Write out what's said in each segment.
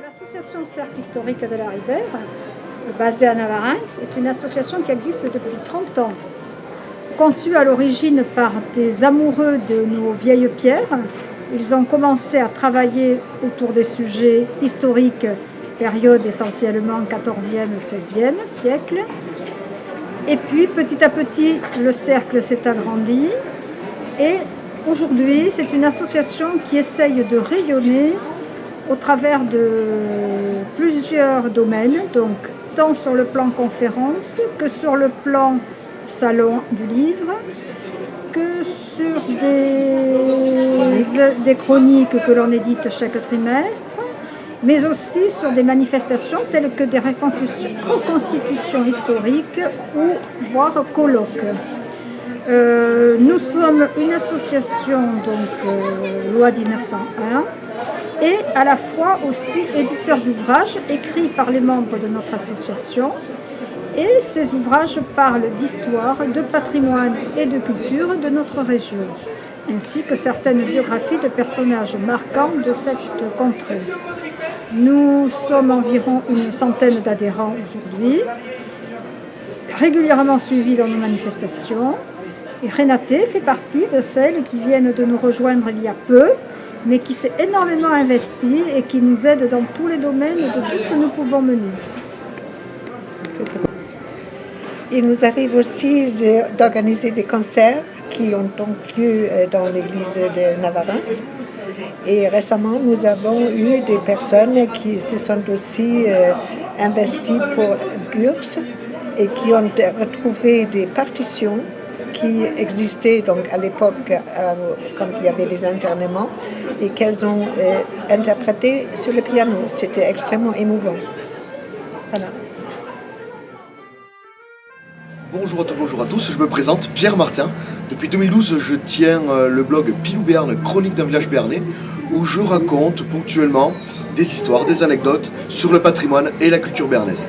L'association Cercle historique de la Ribère, basée à Navarrenx, est une association qui existe depuis 30 ans. Conçue à l'origine par des amoureux de nos vieilles pierres, ils ont commencé à travailler autour des sujets historiques, période essentiellement 14e, 16e siècle. Et puis petit à petit, le cercle s'est agrandi et aujourd'hui, c'est une association qui essaye de rayonner au travers de plusieurs domaines, donc tant sur le plan conférence que sur le plan salon du livre, que sur des chroniques que l'on édite chaque trimestre, mais aussi sur des manifestations telles que des reconstitutions historiques ou voire colloques. Nous sommes une association, loi 1901, et à la fois aussi éditeur d'ouvrages écrits par les membres de notre association. Et ces ouvrages parlent d'histoire, de patrimoine et de culture de notre région, ainsi que certaines biographies de personnages marquants de cette contrée. Nous sommes environ une centaine d'adhérents aujourd'hui, régulièrement suivis dans nos manifestations. Et Renate fait partie de celles qui viennent de nous rejoindre il y a peu, mais qui s'est énormément investie et qui nous aide dans tous les domaines de tout ce que nous pouvons mener. Il nous arrive aussi d'organiser des concerts qui ont donc lieu dans l'église de Navarrenx. Et récemment, nous avons eu des personnes qui se sont aussi investies pour Gurs et qui ont retrouvé des partitions qui existaient donc à l'époque quand il y avait des internements et qu'elles ont interprétées sur le piano. C'était extrêmement émouvant. Voilà. Bonjour à tous, je me présente, Pierre Martin. Depuis 2012, je tiens le blog Pilou Béarn, chronique d'un village béarnais, où je raconte ponctuellement des histoires, des anecdotes sur le patrimoine et la culture béarnaise.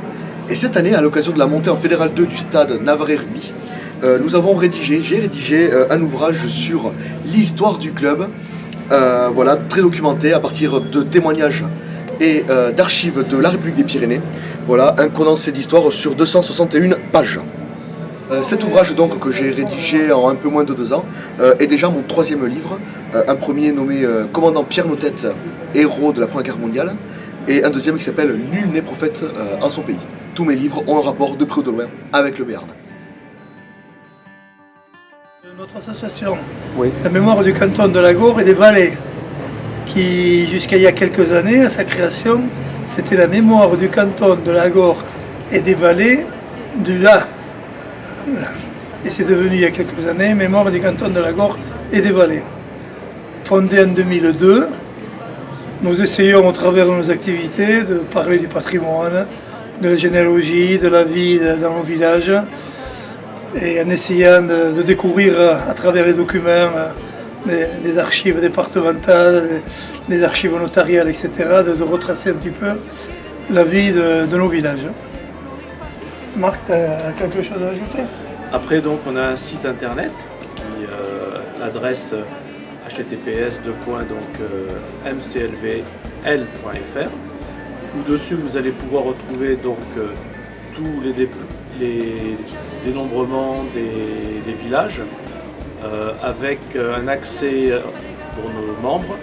Et cette année, à l'occasion de la montée en Fédéral 2 du stade Navarrais Rugby, j'ai rédigé un ouvrage sur l'histoire du club, très documenté à partir de témoignages et d'archives de la République des Pyrénées. Voilà, un condensé d'histoire sur 261 pages. Cet ouvrage donc que j'ai rédigé en un peu moins de 2 ans est déjà mon 3e livre, un premier nommé Commandant Pierre Notet, héros de la Première Guerre mondiale, et un deuxième qui s'appelle Nul n'est prophète en son pays. Tous mes livres ont un rapport de près ou de loin avec le Béarn. Notre association, la mémoire du canton de Lagor et des Vallées, qui jusqu'à il y a quelques années, à sa création, c'était la mémoire du canton de Lagor et des Vallées du La. Et c'est devenu il y a quelques années mémoire du canton de Lagor et des Vallées. Fondée en 2002, nous essayons au travers de nos activités de parler du patrimoine, de la généalogie, de la vie dans nos villages, et en essayant de découvrir à travers les documents des archives départementales, des archives notariales, etc., de retracer un petit peu la vie de nos villages. Marc, tu as quelque chose à ajouter? Après, donc, on a un site internet qui l'adresse https://mclvl.fr, où dessus vous allez pouvoir retrouver donc tous les dénombrements des villages avec un accès pour nos membres,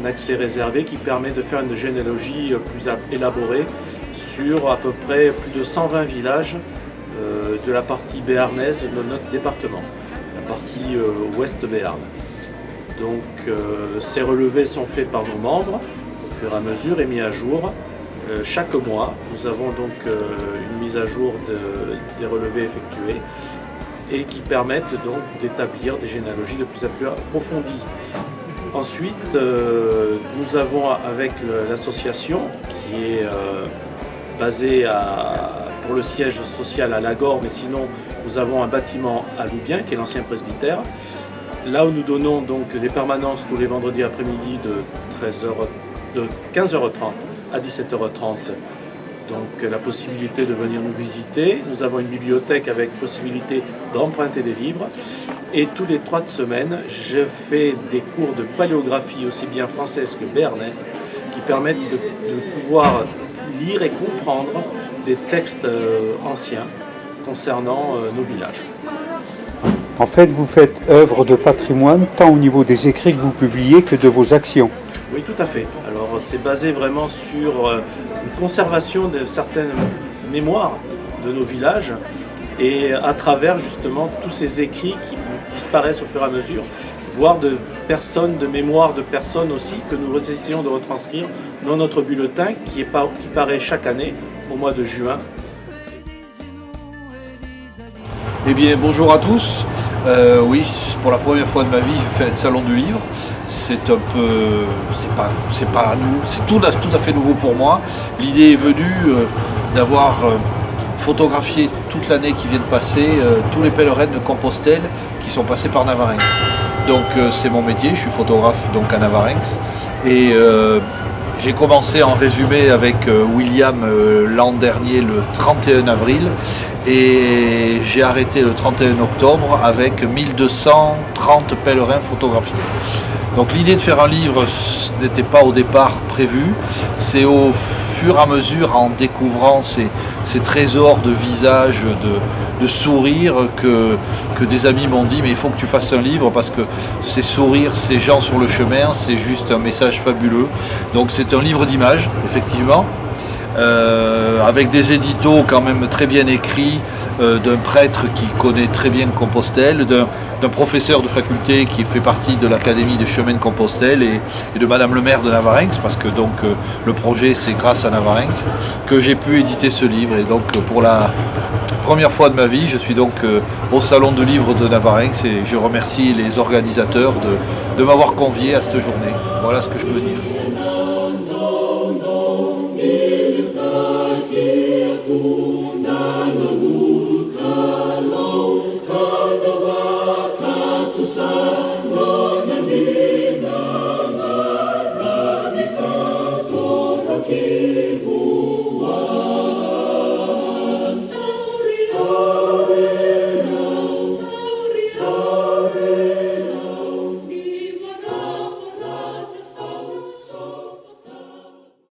un accès réservé qui permet de faire une généalogie plus élaborée sur à peu près plus de 120 villages de la partie béarnaise de notre département, la partie ouest Béarn. Donc ces relevés sont faits par nos membres au fur et à mesure et mis à jour. Chaque mois, nous avons donc une mise à jour des relevés effectués et qui permettent donc d'établir des généalogies de plus en plus approfondies. Ensuite, nous avons avec l'association qui est basée pour le siège social à Lagor, mais sinon nous avons un bâtiment à Loubien qui est l'ancien presbytère, là où nous donnons donc des permanences tous les vendredis après-midi de 15h30 à 17h30. Donc la possibilité de venir nous visiter. Nous avons une bibliothèque avec possibilité d'emprunter des livres. Et tous les 3 semaines, je fais des cours de paléographie aussi bien française que béarnaise qui permettent de pouvoir lire et comprendre des textes anciens concernant nos villages. En fait, vous faites œuvre de patrimoine tant au niveau des écrits que vous publiez que de vos actions. Oui, tout à fait. Alors, c'est basé vraiment sur une conservation de certaines mémoires de nos villages et à travers justement tous ces écrits qui disparaissent au fur et à mesure, voire de personnes, de mémoires de personnes aussi que nous essayons de retranscrire dans notre bulletin qui paraît chaque année au mois de juin. Eh bien, bonjour à tous. Oui, pour la première fois de ma vie, je fais un salon du livre. C'est un peu, c'est pas nous, c'est tout à fait nouveau pour moi. L'idée est venue d'avoir photographié toute l'année qui vient de passer tous les pèlerins de Compostelle qui sont passés par Navarinx. Donc c'est mon métier, je suis photographe donc à Navarinx et j'ai commencé en résumé avec William l'an dernier le 31 avril et j'ai arrêté le 31 octobre avec 1230 pèlerins photographiés. Donc l'idée de faire un livre n'était pas au départ prévue, c'est au fur et à mesure en découvrant ces trésors de visages, de sourires que des amis m'ont dit mais il faut que tu fasses un livre parce que ces sourires, ces gens sur le chemin, c'est juste un message fabuleux. Donc c'est un livre d'images, effectivement. Avec des éditos quand même très bien écrits, d'un prêtre qui connaît très bien Compostelle, d'un professeur de faculté qui fait partie de l'Académie des chemins de Compostelle et de Madame le maire de Navarinx, parce que donc le projet c'est grâce à Navarinx que j'ai pu éditer ce livre. Et donc pour la première fois de ma vie, je suis donc au salon de livre de Navarinx et je remercie les organisateurs de m'avoir convié à cette journée. Voilà ce que je peux dire.